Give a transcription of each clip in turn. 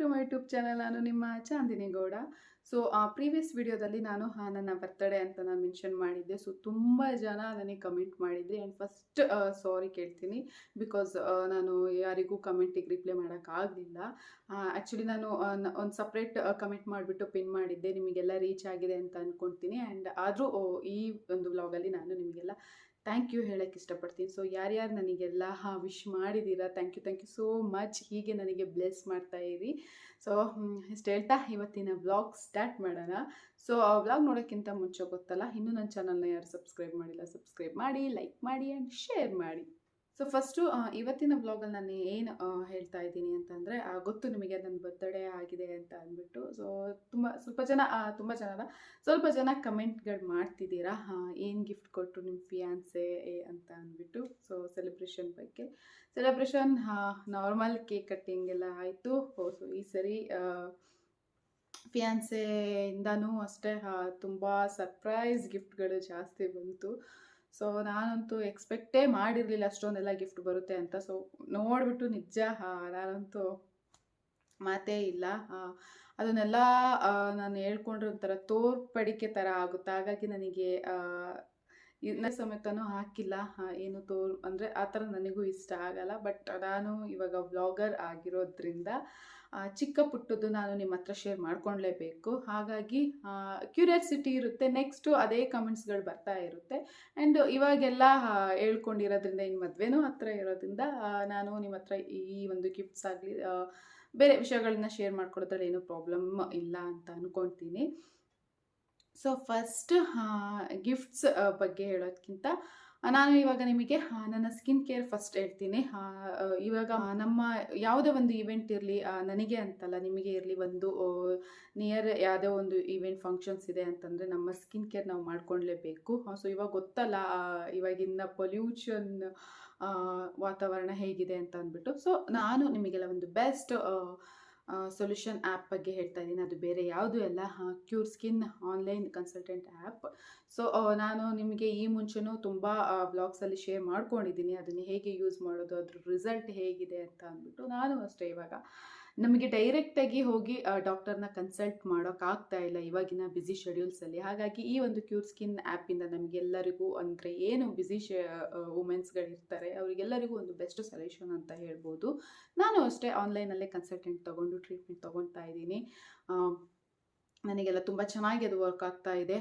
To my YouTube channel. ನಾನು ನಿಮ್ಮ Chandni Gowda. So previous ವಿಡಿಯೋದಲ್ಲಿ ನಾನು ನನ್ನ ಬರ್ತ್ಡೇ ಅಂತ ನಾನು ಮೆನ್ಷನ್ ಮಾಡಿದ್ದೆ. ಸೊ ತುಂಬ ಜನ ನನಗೆ ಕಮೆಂಟ್ ಮಾಡಿದ್ರಿ. ಆ್ಯಂಡ್ ಫಸ್ಟ್ ಸಾರಿ ಕೇಳ್ತೀನಿ, ಬಿಕಾಸ್ ನಾನು ಯಾರಿಗೂ ಕಮೆಂಟಿಗೆ ರಿಪ್ಲೈ ಮಾಡೋಕ್ಕಾಗಲಿಲ್ಲ. ಆ್ಯಕ್ಚುಲಿ ನಾನು ಒಂದು ಸಪ್ರೇಟ್ ಕಮೆಂಟ್ ಮಾಡಿಬಿಟ್ಟು ಪಿನ್ ಮಾಡಿದ್ದೆ, ನಿಮಗೆಲ್ಲ ರೀಚ್ ಆಗಿದೆ ಅಂತ ಅಂದ್ಕೊಳ್ತೀನಿ. ಆ್ಯಂಡ್ ಆದರೂ ಈ ಒಂದು ವ್ಲಾಗಲ್ಲಿ ನಾನು ನಿಮಗೆಲ್ಲ ಥ್ಯಾಂಕ್ ಯು ಹೇಳೋಕ್ಕೆ ಇಷ್ಟಪಡ್ತೀನಿ. ಸೊ ಯಾರ್ಯಾರು ನನಗೆಲ್ಲ ವಿಶ್ ಮಾಡಿದ್ದೀರಾ, ಥ್ಯಾಂಕ್ ಯು ಸೋ ಮಚ್. ಹೀಗೆ ನನಗೆ ಬ್ಲೆಸ್ ಮಾಡ್ತಾ ಇರಿ. ಸೊ ಇಷ್ಟು ಹೇಳ್ತಾ ಇವತ್ತಿನ ವ್ಲಾಗ್ ಸ್ಟಾರ್ಟ್ ಮಾಡೋಣ. ಸೊ ಆ ವ್ಲಾಗ್ ನೋಡೋಕ್ಕಿಂತ ಮುಂಚೆ ಗೊತ್ತಲ್ಲ, ಇನ್ನೂ ನನ್ನ ಚಾನಲ್ನ ಯಾರು ಸಬ್ಸ್ಕ್ರೈಬ್ ಮಾಡಿಲ್ಲ, ಸಬ್ಸ್ಕ್ರೈಬ್ ಮಾಡಿ, ಲೈಕ್ ಮಾಡಿ ಆ್ಯಂಡ್ ಶೇರ್ ಮಾಡಿ. ಸೊ ಫಸ್ಟು ಇವತ್ತಿನ ವ್ಲಾಗಲ್ಲಿ ನಾನು ಏನು ಹೇಳ್ತಾ ಇದ್ದೀನಿ ಅಂತಂದರೆ, ಗೊತ್ತು ನಿಮಗೆ ನನ್ನ ಬರ್ತ್ಡೇ ಆಗಿದೆ ಅಂತ ಅಂದ್ಬಿಟ್ಟು. ಸೊ ಸ್ವಲ್ಪ ಜನ ಕಮೆಂಟ್ಗಳು ಮಾಡ್ತಿದ್ದೀರಾ, ಏನು ಗಿಫ್ಟ್ ಕೊಟ್ಟರು ನಿಮ್ಮ ಫಿಯಾನ್ಸೆ ಅಂತ ಅಂದ್ಬಿಟ್ಟು. So celebration normal cake cutting ಎಲ್ಲ ಆಯಿತು. ಸೊ ಈ ಸರಿ ಫಿಯಾನ್ಸೆಯಿಂದನೂ ಅಷ್ಟೇ ತುಂಬ ಸರ್ಪ್ರೈಸ್ ಗಿಫ್ಟ್ಗಳು ಜಾಸ್ತಿ ಬಂತು. ಸೊ ನಾನಂತೂ ಎಕ್ಸ್ಪೆಕ್ಟೇ ಮಾಡಿರಲಿಲ್ಲ ಅಷ್ಟೊಂದೆಲ್ಲ ಗಿಫ್ಟ್ ಬರುತ್ತೆ ಅಂತ. ಸೊ ನೋಡಿಬಿಟ್ಟು ನಿಜ ನಾನಂತೂ ಮಾತೇ ಇಲ್ಲ. ಅದನ್ನೆಲ್ಲ ನಾನು ಹೇಳ್ಕೊಂಡ್ರೆ ಒಂಥರ ತೋರ್ಪಡಿಕೆ ಥರ ಆಗುತ್ತೆ. ಹಾಗಾಗಿ ನನಗೆ ಇದನ್ನ ಸಮೇತನೂ ಹಾಕಿಲ್ಲ, ಏನು ಅಂದರೆ ಆ ಥರ ನನಗೂ ಇಷ್ಟ ಆಗಲ್ಲ. ಬಟ್ ನಾನು ಇವಾಗ ವ್ಲಾಗರ್ ಆಗಿರೋದ್ರಿಂದ ಚಿಕ್ಕ ಪುಟ್ಟದ್ದು ನಾನು ನಿಮ್ಮ ಹತ್ರ ಶೇರ್ ಮಾಡ್ಕೊಳ್ಲೇಬೇಕು. ಹಾಗಾಗಿ ಕ್ಯೂರಿಯಾಸಿಟಿ ಇರುತ್ತೆ, ನೆಕ್ಸ್ಟು ಅದೇ ಕಮೆಂಟ್ಸ್ಗಳು ಬರ್ತಾ ಇರುತ್ತೆ. ಆ್ಯಂಡ್ ಇವಾಗೆಲ್ಲ ಹೇಳ್ಕೊಂಡಿರೋದ್ರಿಂದ, ಇನ್ನು ಮದುವೆನೂ ಹತ್ರ ಇರೋದ್ರಿಂದ ನಾನು ನಿಮ್ಮ ಹತ್ರ ಈ ಒಂದು ಗಿಫ್ಟ್ಸ್ ಆಗಲಿ ಬೇರೆ ವಿಷಯಗಳನ್ನ ಶೇರ್ ಮಾಡ್ಕೊಡೋದ್ರಲ್ಲಿ ಏನೂ ಪ್ರಾಬ್ಲಮ್ ಇಲ್ಲ ಅಂತ ಅಂದ್ಕೊಳ್ತೀನಿ. ಸೊ ಫಸ್ಟ್ ಗಿಫ್ಟ್ಸ್ ಬಗ್ಗೆ ಹೇಳೋದಕ್ಕಿಂತ ನಾನು ಇವಾಗ ನಿಮಗೆ ನನ್ನ ಸ್ಕಿನ್ ಕೇರ್ ಫಸ್ಟ್ ಹೇಳ್ತೀನಿ. ಇವಾಗ ನಮ್ಮ ಯಾವುದೇ ಒಂದು ಈವೆಂಟ್ ಇರಲಿ, ನನಗೆ ಅಂತಲ್ಲ ನಿಮಗೆ ಇರಲಿ, ಒಂದು ನಿಯರ್ ಯಾವುದೇ ಒಂದು ಈವೆಂಟ್ ಫಂಕ್ಷನ್ಸ್ ಇದೆ ಅಂತಂದರೆ ನಮ್ಮ ಸ್ಕಿನ್ ಕೇರ್ ನಾವು ಮಾಡ್ಕೊಳ್ಲೇಬೇಕು. ಸೊ ಇವಾಗ ಗೊತ್ತಲ್ಲ ಇವಾಗಿನ ಪೊಲ್ಯೂಷನ್ ವಾತಾವರಣ ಹೇಗಿದೆ ಅಂತ ಅಂದ್ಬಿಟ್ಟು. ಸೊ ನಾನು ನಿಮಗೆಲ್ಲ ಒಂದು ಬೆಸ್ಟ್ ಸೊಲ್ಯೂಷನ್ ಆ್ಯಪ್ ಬಗ್ಗೆ ಹೇಳ್ತಾ ಇದ್ದೀನಿ. ಅದು ಬೇರೆ ಯಾವುದೂ ಅಲ್ಲ, cure skin online consultant app. So ನಾನು ನಿಮಗೆ ಈ ಮುಂಚೆನೂ ತುಂಬ ಬ್ಲಾಗ್ಸಲ್ಲಿ ಶೇರ್ ಮಾಡ್ಕೊಂಡಿದ್ದೀನಿ ಅದನ್ನು ಹೇಗೆ ಯೂಸ್ ಮಾಡೋದು, ಅದ್ರ ರಿಸಲ್ಟ್ ಹೇಗಿದೆ ಅಂತ ಅಂದ್ಬಿಟ್ಟು. ನಾನು ಅಷ್ಟೇ ಇವಾಗ ನಮಗೆ ಡೈರೆಕ್ಟಾಗಿ ಹೋಗಿ ಡಾಕ್ಟರ್ನ ಕನ್ಸಲ್ಟ್ ಮಾಡೋಕ್ಕಾಗ್ತಾ ಇಲ್ಲ ಇವಾಗಿನ ಬ್ಯುಸಿ ಶೆಡ್ಯೂಲ್ಸಲ್ಲಿ. ಹಾಗಾಗಿ ಈ ಒಂದು ಕ್ಯೂರ್ ಸ್ಕಿನ್ ಆ್ಯಪಿಂದ ನಮಗೆಲ್ಲರಿಗೂ, ಅಂದರೆ ಏನು ಬ್ಯುಸಿ ವುಮೆನ್ಸ್ಗಳಿರ್ತಾರೆ ಅವರಿಗೆಲ್ಲರಿಗೂ ಒಂದು ಬೆಸ್ಟ್ ಸೊಲ್ಯೂಷನ್ ಅಂತ ಹೇಳ್ಬೋದು. ನಾನು ಅಷ್ಟೇ ಆನ್ಲೈನಲ್ಲೇ ಕನ್ಸಲ್ಟೆಂಟ್ ತೊಗೊಂಡು ಟ್ರೀಟ್ಮೆಂಟ್ ತೊಗೊಳ್ತಾ ಇದ್ದೀನಿ. ನನಗೆಲ್ಲ ತುಂಬ ಚೆನ್ನಾಗಿ ಅದು ವರ್ಕ್ ಆಗ್ತಾ ಇದೆ.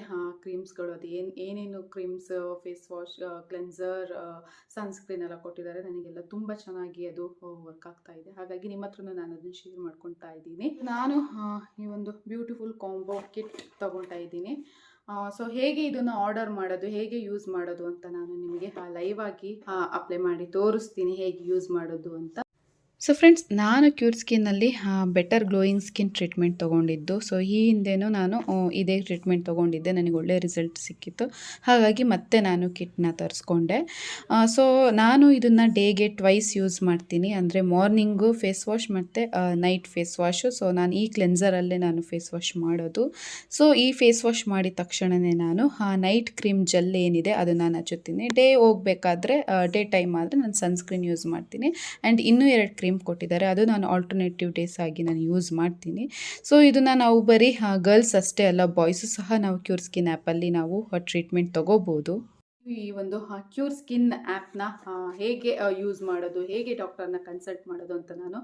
ಕ್ರೀಮ್ಸ್ಗಳು ಅದು ಏನೇನು creams, face wash, cleanser, sunscreen ಎಲ್ಲ ಕೊಟ್ಟಿದ್ದಾರೆ. ನನಗೆಲ್ಲ ತುಂಬ ಚೆನ್ನಾಗಿ ಅದು ವರ್ಕ್ ಆಗ್ತಾ ಇದೆ. ಹಾಗಾಗಿ ನಿಮ್ಮ ಹತ್ರನೂ ನಾನು ಅದನ್ನು ಶೇರ್ ಮಾಡ್ಕೊಳ್ತಾ ಇದ್ದೀನಿ. ನಾನು ಈ ಒಂದು ಬ್ಯೂಟಿಫುಲ್ ಕಾಂಬೋ ಕಿಟ್ ತೊಗೊಳ್ತಾ ಇದ್ದೀನಿ. ಸೊ ಹೇಗೆ ಇದನ್ನು ಆರ್ಡರ್ ಮಾಡೋದು, ಹೇಗೆ ಯೂಸ್ ಮಾಡೋದು ಅಂತ ನಾನು ನಿಮಗೆ ಲೈವ್ ಆಗಿ ಅಪ್ಲೈ ಮಾಡಿ ತೋರಿಸ್ತೀನಿ ಹೇಗೆ ಯೂಸ್ ಮಾಡೋದು ಅಂತ. ಸೊ ಫ್ರೆಂಡ್ಸ್, ನಾನು ಕ್ಯೂರ್ ಸ್ಕಿನ್ನಲ್ಲಿ ಬೆಟರ್ ಗ್ಲೋಯಿಂಗ್ ಸ್ಕಿನ್ ಟ್ರೀಟ್ಮೆಂಟ್ ತೊಗೊಂಡಿದ್ದು. ಸೊ ಈ ಹಿಂದೆನೂ ನಾನು ಇದೇ ಟ್ರೀಟ್ಮೆಂಟ್ ತೊಗೊಂಡಿದ್ದೆ, ನನಗೆ ಒಳ್ಳೆಯ ರಿಸಲ್ಟ್ ಸಿಕ್ಕಿತ್ತು. ಹಾಗಾಗಿ ಮತ್ತೆ ನಾನು ಕಿಟ್ನ ತರಿಸ್ಕೊಂಡೆ. ಸೊ ನಾನು ಇದನ್ನು ಡೇಗೆ ಟ್ವೈಸ್ ಯೂಸ್ ಮಾಡ್ತೀನಿ, ಅಂದರೆ ಮಾರ್ನಿಂಗು ಫೇಸ್ ವಾಶ್ ಮತ್ತು ನೈಟ್ ಫೇಸ್ ವಾಶು. ಸೊ ನಾನು ಈ ಕ್ಲೆನ್ಸರಲ್ಲೇ ನಾನು ಫೇಸ್ ವಾಶ್ ಮಾಡೋದು. ಸೊ ಈ ಫೇಸ್ ವಾಶ್ ಮಾಡಿದ ತಕ್ಷಣವೇ ನಾನು ನೈಟ್ ಕ್ರೀಮ್ ಜೆಲ್ ಏನಿದೆ ಅದನ್ನು ನಾನು ಹಚ್ಚುತ್ತೀನಿ. ಡೇ ಹೋಗಬೇಕಾದ್ರೆ ಡೇ ಟೈಮ್ ಆದರೆ ನಾನು ಸನ್ಸ್ಕ್ರೀನ್ ಯೂಸ್ ಮಾಡ್ತೀನಿ. ಆ್ಯಂಡ್ ಇನ್ನೂ 2 ಕ್ರೀಮ್ ಕೊಟ್ಟಿದ್ದಾರೆ, ಅದು ನಾನು ಆಲ್ಟರ್ನೇಟಿವ್ ಡೇಸ್ ಆಗಿ ನಾನು ಯೂಸ್ ಮಾಡ್ತೀನಿ. ಸೊ ಇದನ್ನು ನಾವು ಬರೀ ಗರ್ಲ್ಸ್ ಅಷ್ಟೇ ಅಲ್ಲ, ಬಾಯ್ಸು ಸಹ ನಾವು ಕ್ಯೂರ್ ಸ್ಕಿನ್ ಆ್ಯಪಲ್ಲಿ ನಾವು ಟ್ರೀಟ್ಮೆಂಟ್ ತೊಗೋಬೋದು. ಈ ಒಂದು ಕ್ಯೂರ್ ಸ್ಕಿನ್ ಆ್ಯಪ್ನ ಹೇಗೆ ಯೂಸ್ ಮಾಡೋದು, ಹೇಗೆ ಡಾಕ್ಟರ್ನ ಕನ್ಸಲ್ಟ್ ಮಾಡೋದು ಅಂತ ನಾನು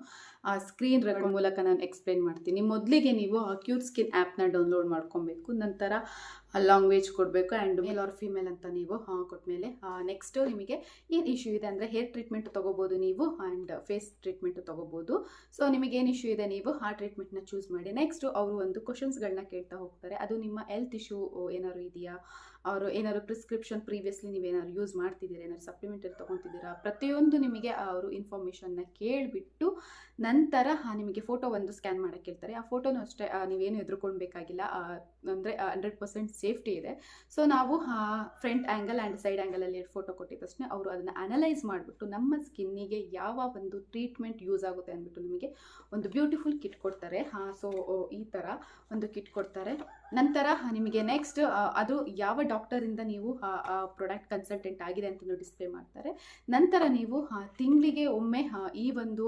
ಸ್ಕ್ರೀನ್ ರೆಕಾರ್ಡ್ ಮೂಲಕ ನಾನು ಎಕ್ಸ್ಪ್ಲೇನ್ ಮಾಡ್ತೀನಿ. ಮೊದಲಿಗೆ ನೀವು ಕ್ಯೂರ್ ಸ್ಕಿನ್ ಆ್ಯಪ್ನ ಡೌನ್ಲೋಡ್ ಮಾಡ್ಕೊಬೇಕು. ನಂತರ ಲ್ಯಾಂಗ್ವೇಜ್ ಕೊಡಬೇಕು ಆ್ಯಂಡ್ ಮೇಲ್ ಆರ್ ಫಿಮೇಲ್ ಅಂತ ನೀವು ಕೊಟ್ಟಮೇಲೆ ನೆಕ್ಸ್ಟು ನಿಮಗೆ ಏನು ಇಶ್ಯೂ ಇದೆ ಅಂದರೆ ಹೇರ್ ಟ್ರೀಟ್ಮೆಂಟ್ ತೊಗೋಬೋದು ನೀವು, ಆ್ಯಂಡ್ ಫೇಸ್ ಟ್ರೀಟ್ಮೆಂಟ್ ತೊಗೋಬೋದು. ಸೊ ನಿಮಗೇನು ಇಶ್ಯೂ ಇದೆ ನೀವು ಆ ಟ್ರೀಟ್ಮೆಂಟ್ನ ಚೂಸ್ ಮಾಡಿ. ನೆಕ್ಸ್ಟು ಅವರು ಒಂದು ಕ್ವಶನ್ಸ್ಗಳನ್ನ ಕೇಳ್ತಾ ಹೋಗ್ತಾರೆ. ಅದು ನಿಮ್ಮ ಹೆಲ್ತ್ ಇಶ್ಯೂ ಏನಾದ್ರು ಇದೆಯಾ, ಅವರು ಏನಾದ್ರು ಪ್ರಿಸ್ಕ್ರಿಪ್ಷನ್ ಪ್ರೀವಿಯಸ್ಲಿ ನೀವೇನಾದ್ರು ಯೂಸ್ ಮಾಡ್ತಿದ್ದೀರಾ, ಏನಾದ್ರು ಸಪ್ಲಿಮೆಂಟರಿ ತೊಗೊತಿದ್ದೀರಾ, ಪ್ರತಿಯೊಂದು ನಿಮಗೆ ಅವರು ಇನ್ಫಾರ್ಮೇಷನ್ನ ಕೇಳಿಬಿಟ್ಟು ನಂತರ ನಿಮಗೆ ಫೋಟೋ ಒಂದು ಸ್ಕ್ಯಾನ್ ಮಾಡೋಕ್ಕೆ ಹೇಳ್ತಾರೆ. ಆ ಫೋಟೋನು ಅಷ್ಟೇ ನೀವೇನು ಹೆದರ್ಕೊಳ್ಬೇಕಾಗಿಲ್ಲ, ಅಂದರೆ 100% ಸೇಫ್ಟಿ ಇದೆ. ಸೊ ನಾವು ಫ್ರಂಟ್ ಆ್ಯಂಗಲ್ ಆ್ಯಂಡ್ ಸೈಡ್ ಆ್ಯಂಗಲಲ್ಲಿ 2 ಫೋಟೋ ಕೊಟ್ಟಿದ ತಕ್ಷಣ ಅವರು ಅದನ್ನು ಅನಲೈಸ್ ಮಾಡಿಬಿಟ್ಟು ನಮ್ಮ ಸ್ಕಿನ್ನಿಗೆ ಯಾವ ಒಂದು ಟ್ರೀಟ್ಮೆಂಟ್ ಯೂಸ್ ಆಗುತ್ತೆ ಅಂದ್ಬಿಟ್ಟು ನಿಮಗೆ ಒಂದು ಬ್ಯೂಟಿಫುಲ್ ಕಿಟ್ ಕೊಡ್ತಾರೆ. ಸೊ ಈ ಥರ ಒಂದು ಕಿಟ್ ಕೊಡ್ತಾರೆ. ನಂತರ ನಿಮಗೆ ನೆಕ್ಸ್ಟ್ ಅದು ಯಾವ ಡಾಕ್ಟರಿಂದ ನೀವು ಪ್ರಾಡಕ್ಟ್ ಕನ್ಸಲ್ಟೆಂಟ್ ಆಗಿದೆ ಅಂತ ಡಿಸ್ಪ್ಲೇ ಮಾಡ್ತಾರೆ. ನಂತರ ನೀವು ತಿಂಗಳಿಗೆ ಒಮ್ಮೆ ಈ ಒಂದು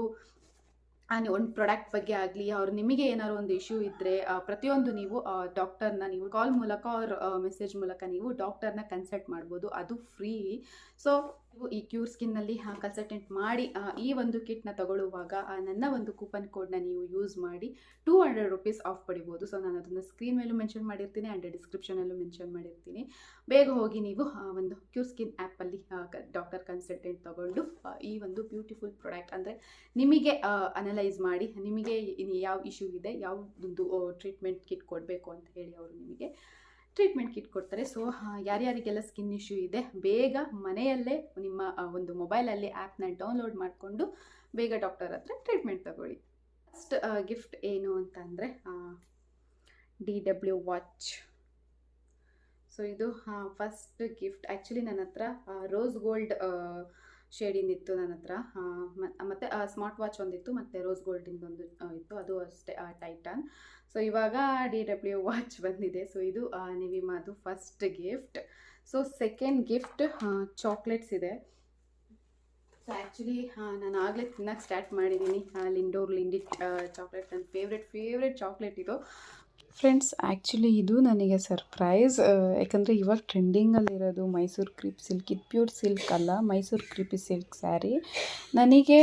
ಒಂದು ಪ್ರಾಡಕ್ಟ್ ಬಗ್ಗೆ ಆಗಲಿ ಅವ್ರು ನಿಮಗೆ ಏನಾದ್ರು ಒಂದು ಇಶ್ಯೂ ಇದ್ದರೆ ಪ್ರತಿಯೊಂದು ನೀವು ಡಾಕ್ಟರ್ನ ನೀವು ಕಾಲ್ ಮೂಲಕ ಅವ್ರ ಮೆಸೇಜ್ ಮೂಲಕ ನೀವು ಡಾಕ್ಟರ್ನ ಕನ್ಸಲ್ಟ್ ಮಾಡ್ಬೋದು, ಅದು ಫ್ರೀ. ಸೊ ನೀವು ಈ ಕ್ಯೂರ್ ಸ್ಕಿನ್ನಲ್ಲಿ ಕನ್ಸಲ್ಟೆಂಟ್ ಮಾಡಿ ಈ ಒಂದು ಕಿಟ್ನ ತಗೊಳ್ಳುವಾಗ ನನ್ನ ಒಂದು ಕೂಪನ್ ಕೋಡ್ನ ನೀವು ಯೂಸ್ ಮಾಡಿ 200 ರೂಪೀಸ್ ಆಫ್ ಪಡಿಬೋದು. ಸೊ ನಾನು ಅದನ್ನು ಸ್ಕ್ರೀನ್ ಮೇಲೂ ಮೆನ್ಷನ್ ಮಾಡಿರ್ತೀನಿ ಆ್ಯಂಡ್ ಡಿಸ್ಕ್ರಿಪ್ಷನಲ್ಲೂ ಮೆನ್ಷನ್ ಮಾಡಿರ್ತೀನಿ. ಬೇಗ ಹೋಗಿ ನೀವು ಒಂದು ಕ್ಯೂರ್ ಸ್ಕಿನ್ ಆ್ಯಪಲ್ಲಿ ಡಾಕ್ಟರ್ ಕನ್ಸಲ್ಟೆಂಟ್ ತಗೊಂಡು ಈ ಒಂದು ಬ್ಯೂಟಿಫುಲ್ ಪ್ರಾಡಕ್ಟ್ ಅಂದರೆ ನಿಮಗೆ ಅನಲೈಸ್ ಮಾಡಿ ನಿಮಗೆ ಯಾವ ಇಶ್ಯೂ ಇದೆ, ಯಾವುದೊಂದು ಟ್ರೀಟ್ಮೆಂಟ್ ಕಿಟ್ ಕೊಡಬೇಕು ಅಂತ ಹೇಳಿ ಅವರು ನಿಮಗೆ ಟ್ರೀಟ್ಮೆಂಟ್ ಕಿಟ್ ಕೊಡ್ತಾರೆ. ಸೊ ಯಾರ್ಯಾರಿಗೆಲ್ಲ ಸ್ಕಿನ್ ಇಶ್ಯೂ ಇದೆ ಬೇಗ ಮನೆಯಲ್ಲೇ ನಿಮ್ಮ ಒಂದು ಮೊಬೈಲಲ್ಲಿ ಆ್ಯಪ್ನ ಡೌನ್ಲೋಡ್ ಮಾಡಿಕೊಂಡು ಬೇಗ ಡಾಕ್ಟರ್ ಹತ್ರ ಟ್ರೀಟ್ಮೆಂಟ್ ತಗೊಳ್ಳಿ. ಫಸ್ಟ್ ಗಿಫ್ಟ್ ಏನು ಅಂತ ಅಂದರೆ DW ವಾಚ್. ಸೊ ಇದು ಫಸ್ಟ್ ಗಿಫ್ಟ್. ಆ್ಯಕ್ಚುಲಿ ನನ್ನ ಹತ್ರ ರೋಸ್ ಗೋಲ್ಡ್ ಶೇಡಿಂದಿತ್ತು ನನ್ನ ಹತ್ರ, ಮತ್ತು ಸ್ಮಾರ್ಟ್ ವಾಚ್ ಒಂದಿತ್ತು ಮತ್ತು ರೋಸ್ ಗೋಲ್ಡಿಂದೊಂದು ಇತ್ತು, ಅದು ಅಷ್ಟೇ ಟೈಟಾನ್. ಸೊ ಇವಾಗ DW ವಾಚ್ ಬಂದಿದೆ. ಸೊ ಇದು ನಿವಿಮಾದು first gift. So second gift chocolates ಇದೆ. ಸೊ ಆ್ಯಕ್ಚುಲಿ ನಾನು ಆಗಲೇ ತಿನ್ನೋಕ್ಕೆ ಸ್ಟಾರ್ಟ್ ಮಾಡಿದ್ದೀನಿ ಲಿಂಡಿಟ್ ಚಾಕ್ಲೇಟ್. ನನ್ನ ಫೇವ್ರೆಟ್ ಚಾಕ್ಲೇಟ್ ಇದು. ಫ್ರೆಂಡ್ಸ್, ಆ್ಯಕ್ಚುಲಿ ಇದು ನನಗೆ ಸರ್ಪ್ರೈಸ್. ಯಾಕಂದರೆ ಇವಾಗ ಟ್ರೆಂಡಿಂಗಲ್ಲಿರೋದು ಮೈಸೂರು ಕ್ರೀಪ್ ಸಿಲ್ಕ್. ಇದು ಪ್ಯೂರ್ ಸಿಲ್ಕ್ ಅಲ್ಲ, ಮೈಸೂರು ಕ್ರೀಪಿ ಸಿಲ್ಕ್ ಸ್ಯಾರಿ. ನನಗೆ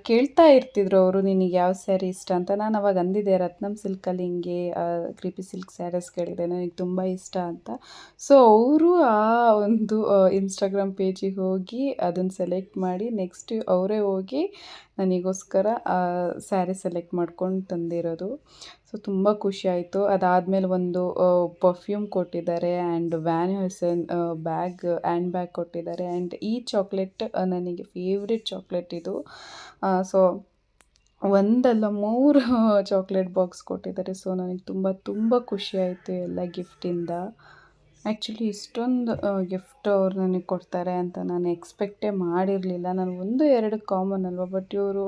ಕೇಳ್ತಾ ಇರ್ತಿದ್ರು ಅವರು, ನಿನಗೆ ಯಾವ ಸ್ಯಾರಿ ಇಷ್ಟ ಅಂತ. ನಾನು ಅವಾಗ ಅಂದಿದ್ದೆ ರತ್ನಂ ಸಿಲ್ಕಲ್ಲಿ ಹಿಂಗೆ ಕ್ರೀಪಿ ಸಿಲ್ಕ್ ಸ್ಯಾರೀಸ್ಗಳಿದೆ, ನನಗೆ ತುಂಬ ಇಷ್ಟ ಅಂತ. ಸೊ ಅವರು ಆ ಒಂದು ಇನ್ಸ್ಟಾಗ್ರಾಮ್ ಪೇಜಿಗೆ ಹೋಗಿ ಅದನ್ನು ಸೆಲೆಕ್ಟ್ ಮಾಡಿ ನೆಕ್ಸ್ಟ್ ಅವರೇ ಹೋಗಿ ನನಗೋಸ್ಕರ ಸ್ಯಾರಿ ಸೆಲೆಕ್ಟ್ ಮಾಡ್ಕೊಂಡು ತಂದಿರೋದು. ಸೊ ತುಂಬ ಖುಷಿ ಆಯಿತು. ಅದಾದಮೇಲೆ ಒಂದು ಪರ್ಫ್ಯೂಮ್ ಕೊಟ್ಟಿದ್ದಾರೆ ಆ್ಯಂಡ್ ವ್ಯಾನ್ ಹ್ಯೂಸನ್ ಹ್ಯಾಂಡ್ ಬ್ಯಾಗ್ ಕೊಟ್ಟಿದ್ದಾರೆ. ಆ್ಯಂಡ್ ಈ ಚಾಕ್ಲೇಟ್ ನನಗೆ ಫೇವ್ರೆಟ್ ಚಾಕ್ಲೇಟ್ ಇದು. ಸೊ ಒಂದಲ್ಲ 3 ಚಾಕ್ಲೇಟ್ ಬಾಕ್ಸ್ ಕೊಟ್ಟಿದ್ದಾರೆ. ಸೊ ನನಗೆ ತುಂಬ ಖುಷಿ ಆಯಿತು ಎಲ್ಲ ಗಿಫ್ಟಿಂದ. ಆ್ಯಕ್ಚುಲಿ ಇಷ್ಟೊಂದು ಗಿಫ್ಟ್ ಅವ್ರು ನನಗೆ ಕೊಡ್ತಾರೆ ಅಂತ ನಾನು ಎಕ್ಸ್ಪೆಕ್ಟೇ ಮಾಡಿರಲಿಲ್ಲ. ನಾನು 1-2 ಕಾಮನ್ ಅಲ್ವಾ, ಬಟ್ ಇವರು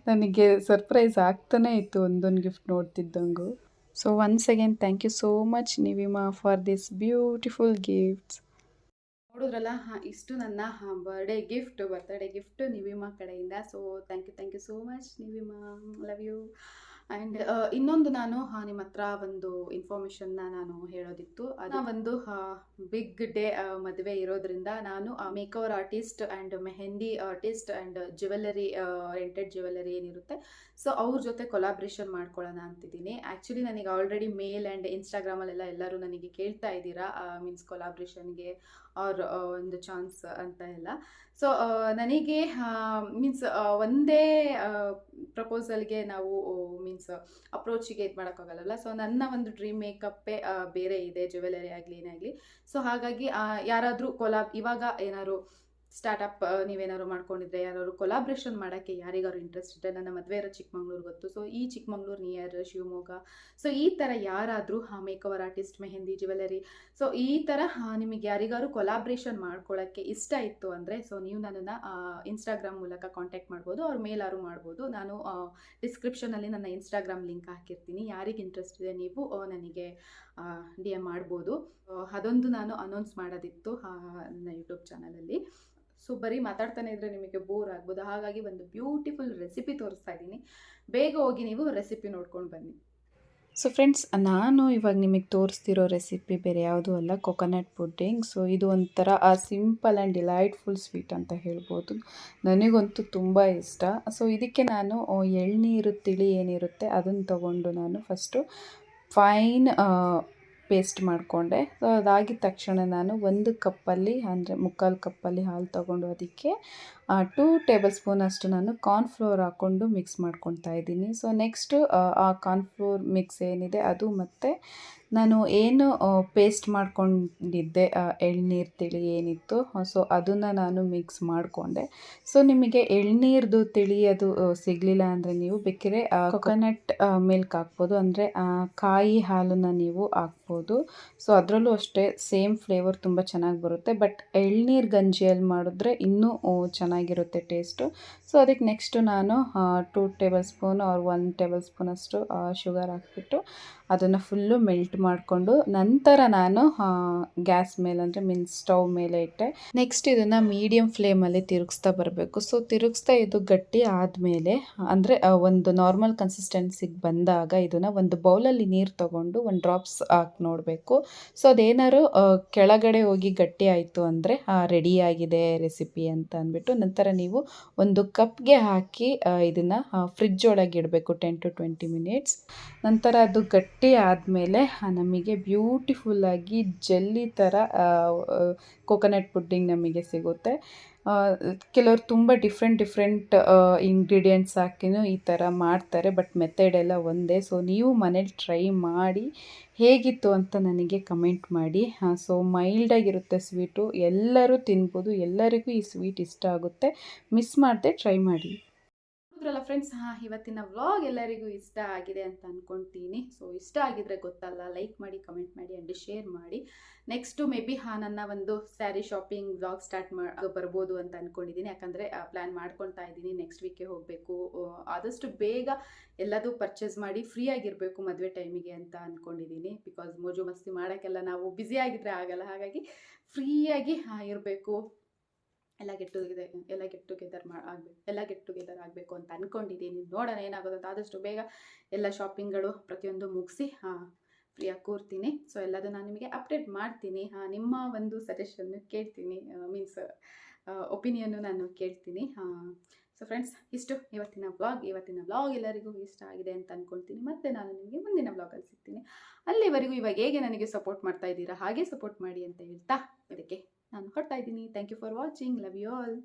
ನನಗೆ ಸರ್ಪ್ರೈಸ್ ಆಗ್ತಾನೇ ಇತ್ತು ಒಂದೊಂದು ಗಿಫ್ಟ್ ನೋಡ್ತಿದ್ದಂಗೂ. So once again thank you so much Nivima for this beautiful gifts. ನೋಡಿದ್ರಲ್ಲ, ಇಷ್ಟು ನನ್ನ ಬರ್ಡೇ ಗಿಫ್ಟ್ ನಿವಿಮಾ ಕಡೆಯಿಂದ. So thank you so much Nivima, love you. And ಇನ್ನೊಂದು ನಾನು ನಿಮ್ಮ ಹತ್ರ ಒಂದು ಇನ್ಫಾರ್ಮೇಷನ್ನ ನಾನು ಹೇಳೋದಿತ್ತು. ಅದು ಒಂದು ಬಿಗ್ ಡೇ ಮದುವೆ ಇರೋದ್ರಿಂದ ನಾನು makeover artist and mehndi artist and jewellery rented jewellery ಏನಿರುತ್ತೆ, ಸೊ ಅವ್ರ ಜೊತೆ ಕೊಲಾಬ್ರೇಷನ್ ಮಾಡ್ಕೊಳ್ಳೋಣ ಅಂತಿದ್ದೀನಿ. ಆ್ಯಕ್ಚುಲಿ ನನಗೆ ಆಲ್ರೆಡಿ ಮೇಲ್ ಆ್ಯಂಡ್ ಇನ್ಸ್ಟಾಗ್ರಾಮಲ್ಲೆಲ್ಲ ಎಲ್ಲರೂ ನನಗೆ ಕೇಳ್ತಾ ಇದ್ದೀರಾ ಮೀನ್ಸ್ ಕೊಲಾಬ್ರೇಷನ್ಗೆ ಆರ್ ಒಂದು ಚಾನ್ಸ್ ಅಂತ ಎಲ್ಲ. ಸೊ ನನಗೆ ಮೀನ್ಸ್ ಒಂದೇ ಪ್ರಪೋಸಲ್ಗೆ ನಾವು ಮೀನ್ಸ್ ಅಪ್ರೋಚಿಗೆ ಇದು ಮಾಡೋಕ್ಕಾಗಲ್ಲ. ಸೊ ನನ್ನ ಒಂದು ಡ್ರೀಮ್ ಮೇಕಪ್ಪೇ ಬೇರೆ ಇದೆ, ಜ್ಯುವೆಲರಿ ಆಗಲಿ ಏನೇ ಆಗಲಿ. ಸೊ ಹಾಗಾಗಿ ಯಾರಾದರೂ ಇವಾಗ ಏನಾದ್ರು ಸ್ಟಾರ್ಟಪ್ ನೀವೇನಾದ್ರು ಮಾಡ್ಕೊಂಡಿದ್ರೆ, ಯಾರಾದ್ರು ಕೊಲಾಬ್ರೇಷನ್ ಮಾಡೋಕ್ಕೆ ಯಾರಿಗಾರು ಇಂಟ್ರೆಸ್ಟ್ ಇದ್ದರೆ, ನನ್ನ ಮದುವೆ ಇರೋ ಚಿಕ್ಕಮಂಗ್ಳೂರು ಗೊತ್ತು. ಸೊ ಈ ಚಿಕ್ಕಮಂಗ್ಳೂರು ನಿಯರ್ ಶಿವಮೊಗ್ಗ. ಸೊ ಈ ಥರ ಯಾರಾದರೂ makeover artist, mehndi, jewellery, so ಈ ಥರ ನಿಮಗೆ ಯಾರಿಗಾರು ಕೊಲಾಬ್ರೇಷನ್ ಮಾಡ್ಕೊಳ್ಳೋಕ್ಕೆ ಇಷ್ಟ ಇತ್ತು ಅಂದರೆ, ಸೊ ನೀವು ನನ್ನನ್ನು ಇನ್ಸ್ಟಾಗ್ರಾಮ್ ಮೂಲಕ ಕಾಂಟ್ಯಾಕ್ಟ್ ಮಾಡ್ಬೋದು, ಅವ್ರ ಮೇಲಾರು ಮಾಡ್ಬೋದು. ನಾನು ಡಿಸ್ಕ್ರಿಪ್ಷನಲ್ಲಿ ನನ್ನ ಇನ್ಸ್ಟಾಗ್ರಾಮ್ ಲಿಂಕ್ ಹಾಕಿರ್ತೀನಿ. ಯಾರಿಗೆ ಇಂಟ್ರೆಸ್ಟ್ ಇದೆ ನೀವು ನನಗೆ DM ಮಾಡ್ಬೋದು. ಅದೊಂದು ನಾನು ಅನೌನ್ಸ್ ಮಾಡೋದಿತ್ತು ನನ್ನ ಯೂಟ್ಯೂಬ್ ಚಾನಲಲ್ಲಿ. ಸೊ ಬರೀ ಮಾತಾಡ್ತಾನೆ ಇದ್ದರೆ ನಿಮಗೆ ಬೋರ್ ಆಗ್ಬೋದು, ಹಾಗಾಗಿ ಒಂದು ಬ್ಯೂಟಿಫುಲ್ ರೆಸಿಪಿ ತೋರಿಸ್ತಾ ಇದ್ದೀನಿ. ಬೇಗ ಹೋಗಿ ನೀವು ರೆಸಿಪಿ ನೋಡ್ಕೊಂಡು ಬನ್ನಿ. ಸೊ ಫ್ರೆಂಡ್ಸ್, ನಾನು ಇವಾಗ ನಿಮಗೆ ತೋರಿಸ್ತಿರೋ ರೆಸಿಪಿ ಬೇರೆ ಯಾವುದೂ ಅಲ್ಲ, ಕೊಕೊನಟ್ ಪುಡ್ಡಿಂಗ್. ಸೊ ಇದು ಒಂಥರ ಸಿಂಪಲ್ ಆ್ಯಂಡ್ ಡಿಲೈಟ್ಫುಲ್ ಸ್ವೀಟ್ ಅಂತ ಹೇಳ್ಬೋದು. ನನಗಂತೂ ತುಂಬ ಇಷ್ಟ. ಸೊ ಇದಕ್ಕೆ ನಾನು ಎಳ್ನೀರು ತಿಳಿ ಏನಿರುತ್ತೆ ಅದನ್ನು ತೊಗೊಂಡು ನಾನು ಫಸ್ಟು ಫೈನ್ ಪೇಸ್ಟ್ ಮಾಡಿಕೊಂಡೆ. ಸೊ ಅದಾಗಿದ ತಕ್ಷಣ ನಾನು 1 ಕಪ್ಪಲ್ಲಿ ಅಂದರೆ 3/4 ಕಪ್ಪಲ್ಲಿ ಹಾಲು ತೊಗೊಂಡು ಅದಕ್ಕೆ 2 ಟೇಬಲ್ ಸ್ಪೂನ್ ಅಷ್ಟು ನಾನು ಕಾರ್ನ್ಫ್ಲೋರ್ ಹಾಕ್ಕೊಂಡು ಮಿಕ್ಸ್ ಮಾಡ್ಕೊತಾ ಇದ್ದೀನಿ. ಸೊ ನೆಕ್ಸ್ಟು ಆ ಕಾರ್ನ್ಫ್ಲೋರ್ ಮಿಕ್ಸ್ ಏನಿದೆ ಅದು ಮತ್ತು ನಾನು ಏನು ಪೇಸ್ಟ್ ಮಾಡ್ಕೊಂಡಿದ್ದೆ ಎಳ್ನೀರು ತಿಳಿ ಏನಿತ್ತು, ಸೊ ಅದನ್ನು ನಾನು ಮಿಕ್ಸ್ ಮಾಡಿಕೊಂಡೆ. ಸೊ ನಿಮಗೆ ಎಳ್ನೀರ್ದು ತಿಳಿ ಅದು ಸಿಗಲಿಲ್ಲ ಅಂದರೆ ನೀವು ಬೇಕಿದ್ರೆ ಕೊಕೊನಟ್ ಮಿಲ್ಕ್ ಹಾಕ್ಬೋದು, ಅಂದರೆ ಕಾಯಿ ಹಾಲನ್ನು ನೀವು ಹಾಕ್ಬೋದು. ಸೊ ಅದರಲ್ಲೂ ಅಷ್ಟೇ ಸೇಮ್ ಫ್ಲೇವರ್ ತುಂಬ ಚೆನ್ನಾಗಿ ಬರುತ್ತೆ. ಬಟ್ ಎಳ್ನೀರು ಗಂಜಿಯಲ್ಲಿ ಮಾಡಿದ್ರೆ ಇನ್ನೂ ಚೆನ್ನಾಗಿರುತ್ತೆ ಟೇಸ್ಟು. ಸೊ ಅದಕ್ಕೆ ನೆಕ್ಸ್ಟು ನಾನು 2 tablespoon or 1 tablespoon ಅಷ್ಟು ಶುಗರ್ ಹಾಕ್ಬಿಟ್ಟು ಅದನ್ನು ಫುಲ್ಲು ಮೆಲ್ಟ್ ಮಾಡಿಕೊಂಡು ನಂತರ ನಾನು ಗ್ಯಾಸ್ ಮೇಲೆ ಅಂದರೆ ಮೀನ್ಸ್ ಸ್ಟವ್ ಮೇಲೆ ಇಟ್ಟೆ. ನೆಕ್ಸ್ಟ್ ಇದನ್ನು ಮೀಡಿಯಮ್ ಫ್ಲೇಮಲ್ಲಿ ತಿರುಗಿಸ್ತಾ ಬರಬೇಕು. ಸೊ ತಿರುಗಿಸ್ತಾ ಇದು ಗಟ್ಟಿ ಆದಮೇಲೆ ಅಂದರೆ ಒಂದು ನಾರ್ಮಲ್ ಕನ್ಸಿಸ್ಟೆನ್ಸಿಗೆ ಬಂದಾಗ ಇದನ್ನು ಒಂದು ಬೌಲಲ್ಲಿ ನೀರು ತೊಗೊಂಡು ಒಂದು ಡ್ರಾಪ್ಸ್ ಹಾಕಿ ನೋಡಬೇಕು. ಸೊ ಅದೇನಾದ್ರು ಕೆಳಗಡೆ ಹೋಗಿ ಗಟ್ಟಿ ಆಯಿತು ಅಂದರೆ ರೆಡಿಯಾಗಿದೆ ರೆಸಿಪಿ ಅಂತ ಅಂದ್ಬಿಟ್ಟು ನಂತರ ನೀವು ಒಂದು ಕಪ್ಗೆ ಹಾಕಿ ಇದನ್ನು ಫ್ರಿಡ್ಜ್ ಒಳಗೆ ಇಡಬೇಕು 10 to 20 ಮಿನಿಟ್ಸ್. ನಂತರ ಅದು ಗಟ್ಟಿ ಆದಮೇಲೆ ನಮಗೆ ಬ್ಯೂಟಿಫುಲ್ಲಾಗಿ ಜೆಲ್ಲಿ ಥರ ಕೋಕೋನಟ್ ಪುಡ್ಡಿಂಗ್ ನಮಗೆ ಸಿಗುತ್ತೆ. ಕೆಲವರು ತುಂಬ ಡಿಫ್ರೆಂಟ್ ಇಂಗ್ರೀಡಿಯೆಂಟ್ಸ್ ಹಾಕಿನೂ ಈ ಥರ ಮಾಡ್ತಾರೆ, ಬಟ್ ಮೆಥಡ್ ಎಲ್ಲ ಒಂದೇ. ಸೊ ನೀವು ಮನೇಲಿ ಟ್ರೈ ಮಾಡಿ ಹೇಗಿತ್ತು ಅಂತ ನನಗೆ ಕಮೆಂಟ್ ಮಾಡಿ. ಸೊ ಮೈಲ್ಡಾಗಿರುತ್ತೆ ಸ್ವೀಟು, ಎಲ್ಲರೂ ತಿನ್ಬೋದು, ಎಲ್ಲರಿಗೂ ಈ ಸ್ವೀಟ್ ಇಷ್ಟ ಆಗುತ್ತೆ. ಮಿಸ್ ಮಾಡದೆ ಟ್ರೈ ಮಾಡಿ. ನೋಡಿದ್ರಲ್ಲ ಫ್ರೆಂಡ್ಸ್, ಇವತ್ತಿನ ವ್ಲಾಗ್ ಎಲ್ಲರಿಗೂ ಇಷ್ಟ ಆಗಿದೆ ಅಂತ ಅಂದ್ಕೊಳ್ತೀನಿ. ಸೊ ಇಷ್ಟ ಆಗಿದ್ರೆ ಗೊತ್ತಲ್ಲ, ಲೈಕ್ ಮಾಡಿ, ಕಮೆಂಟ್ ಮಾಡಿ ಆ್ಯಂಡ್ ಶೇರ್ ಮಾಡಿ. ನೆಕ್ಸ್ಟು ಮೇ ಬಿ ನನ್ನ ಒಂದು ಸ್ಯಾರಿ ಶಾಪಿಂಗ್ ವ್ಲಾಗ್ ಸ್ಟಾರ್ಟ್ ಬರ್ಬೋದು ಅಂತ ಅಂದ್ಕೊಂಡಿದ್ದೀನಿ. ಯಾಕಂದರೆ ಪ್ಲ್ಯಾನ್ ಮಾಡ್ಕೊಳ್ತಾ ಇದ್ದೀನಿ, ನೆಕ್ಸ್ಟ್ ವೀಕೆ ಹೋಗಬೇಕು. ಆದಷ್ಟು ಬೇಗ ಎಲ್ಲದೂ ಪರ್ಚೇಸ್ ಮಾಡಿ ಫ್ರೀ ಆಗಿರಬೇಕು ಮದುವೆ ಟೈಮಿಗೆ ಅಂತ ಅಂದ್ಕೊಂಡಿದ್ದೀನಿ. ಬಿಕಾಸ್ ಮೋಜು ಮಸ್ತಿ ಮಾಡೋಕ್ಕೆಲ್ಲ ನಾವು ಬ್ಯುಸಿಯಾಗಿದ್ದರೆ ಆಗಲ್ಲ, ಹಾಗಾಗಿ ಫ್ರೀಯಾಗಿ ಇರಬೇಕು. ಎಲ್ಲ ಗೆಟ್ ಟುಗೆದರ್ ಆಗಬೇಕು ಅಂತ ಅಂದ್ಕೊಂಡಿದ್ದೀನಿ. ನೋಡೋಣ ಏನಾಗೋದು ಅಂತ. ಆದಷ್ಟು ಬೇಗ ಎಲ್ಲ ಶಾಪಿಂಗ್ಗಳು ಪ್ರತಿಯೊಂದು ಮುಗಿಸಿ ಫ್ರೀಯಾಗಿ ಕೂರ್ತೀನಿ. ಸೊ ಎಲ್ಲದೂ ನಾನು ನಿಮಗೆ ಅಪ್ಡೇಟ್ ಮಾಡ್ತೀನಿ. ನಿಮ್ಮ ಒಂದು ಸಜೆಷನ್ನು ಕೇಳ್ತೀನಿ, ಮೀನ್ಸ್ ಒಪಿನಿಯನ್ನು ನಾನು ಕೇಳ್ತೀನಿ. ಸೊ ಫ್ರೆಂಡ್ಸ್, ಇಷ್ಟು ಇವತ್ತಿನ ವ್ಲಾಗ್ ಎಲ್ಲರಿಗೂ ಇಷ್ಟ ಆಗಿದೆ ಅಂತ ಅಂದ್ಕೊಳ್ತೀನಿ. ಮತ್ತೆ ನಾನು ನಿಮಗೆ ಮುಂದಿನ ವ್ಲಾಗಲ್ಲಿ ಸಿಗ್ತೀನಿ. ಅಲ್ಲಿವರೆಗೂ ಇವಾಗ ಹೇಗೆ ನನಗೆ ಸಪೋರ್ಟ್ ಮಾಡ್ತಾ ಇದ್ದೀರಾ ಹಾಗೆ ಸಪೋರ್ಟ್ ಮಾಡಿ ಅಂತ ಹೇಳ್ತಾ ಇದಕ್ಕೆ ನಾನು ಹೊರಡ್ತಾ ಇದ್ದೀನಿ. Thank you for watching. Love you all.